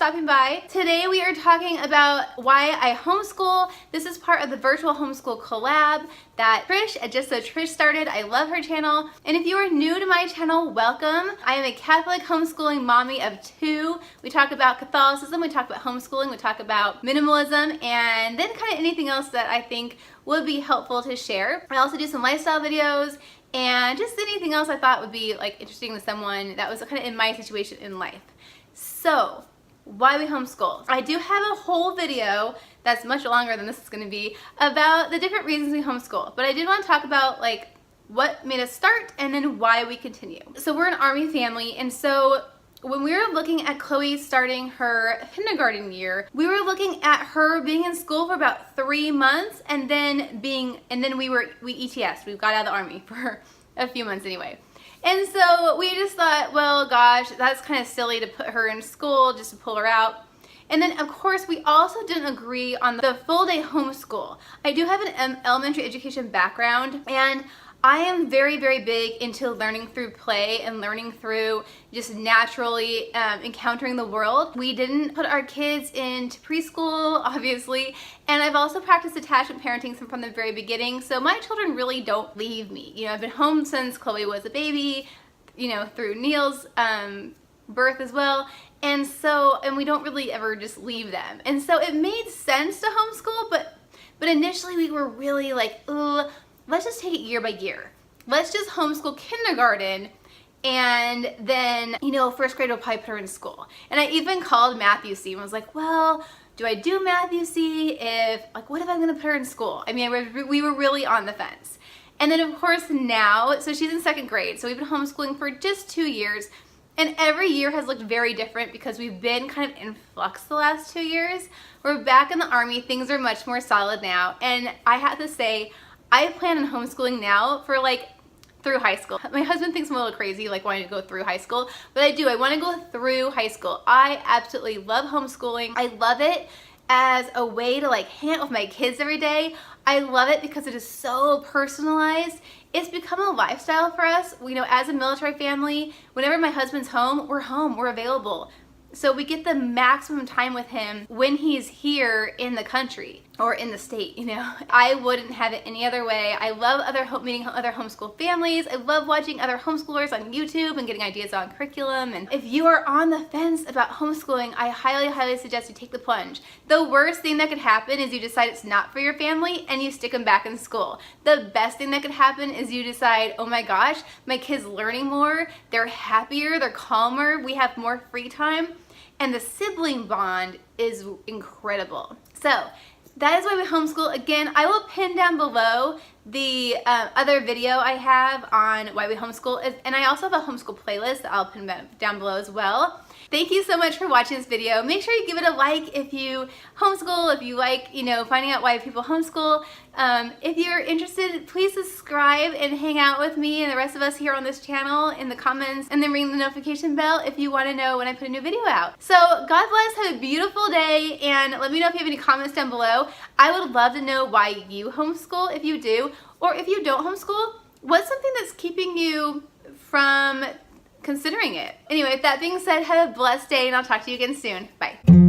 stopping by. Today we are talking about why I homeschool. This is part of the Virtual Homeschool Collab that Trish started. I love her channel. And if you are new to my channel, welcome. I am a Catholic homeschooling mommy of 2. We talk about Catholicism, we talk about homeschooling, we talk about minimalism, and then kind of anything else that I think would be helpful to share. I also do some lifestyle videos and just anything else I thought would be like interesting to someone that was kind of in my situation in life. So, why we homeschool. I do have a whole video that's much longer than this is going to be about the different reasons we homeschool, but I did want to talk about like what made us start and then why we continue. So we're an Army family, and so when we were looking at Chloe starting her kindergarten year, we were looking at her being in school for about 3 months and then we ETS, we got out of the Army for a few months anyway. And so we just thought, well, gosh, that's kind of silly to put her in school just to pull her out. And then, of course, we also didn't agree on the full-day homeschool. I do have an elementary education background, and I am very, very big into learning through play and learning through just naturally encountering the world. We didn't put our kids into preschool, obviously, and I've also practiced attachment parenting from the very beginning, so my children really don't leave me. You know, I've been home since Chloe was a baby, you know, through Neil's birth as well, and we don't really ever just leave them. And so it made sense to homeschool, but initially we were really like, ugh, let's just take it year by year. Let's just homeschool kindergarten, and then, you know, first grade will probably put her in school. And I even called Matthew C and was like, well, do I do Matthew C what if I'm gonna put her in school? I mean, we were really on the fence. And then of course now, so she's in 2nd grade, so we've been homeschooling for just 2 years, and every year has looked very different because we've been kind of in flux the last 2 years. We're back in the Army, things are much more solid now, and I have to say, I plan on homeschooling now for like through high school. My husband thinks I'm a little crazy, like wanting to go through high school, but I do. I want to go through high school. I absolutely love homeschooling. I love it as a way to like hang out with my kids every day. I love it because it is so personalized. It's become a lifestyle for us. You know, as a military family, whenever my husband's home, we're available. So we get the maximum time with him when he's here in the country or in the state, you know. I wouldn't have it any other way. I love meeting other homeschool families. I love watching other homeschoolers on YouTube and getting ideas on curriculum. And if you are on the fence about homeschooling, I highly, highly suggest you take the plunge. The worst thing that could happen is you decide it's not for your family and you stick them back in school. The best thing that could happen is you decide, oh my gosh, my kid's learning more, they're happier, they're calmer, we have more free time. And the sibling bond is incredible. So that is why we homeschool. Again, I will pin down below the other video I have on why we homeschool, and I also have a homeschool playlist that I'll pin down below as well. Thank you so much for watching this video. Make sure you give it a like if you homeschool, if you like, you know, finding out why people homeschool. If you're interested, please subscribe and hang out with me and the rest of us here on this channel in the comments, and then ring the notification bell if you want to know when I put a new video out. So God bless, have a beautiful day, and let me know if you have any comments down below. I would love to know why you homeschool if you do, or if you don't homeschool, what's something that's keeping you from considering it. Anyway, with that being said, have a blessed day, and I'll talk to you again soon. Bye.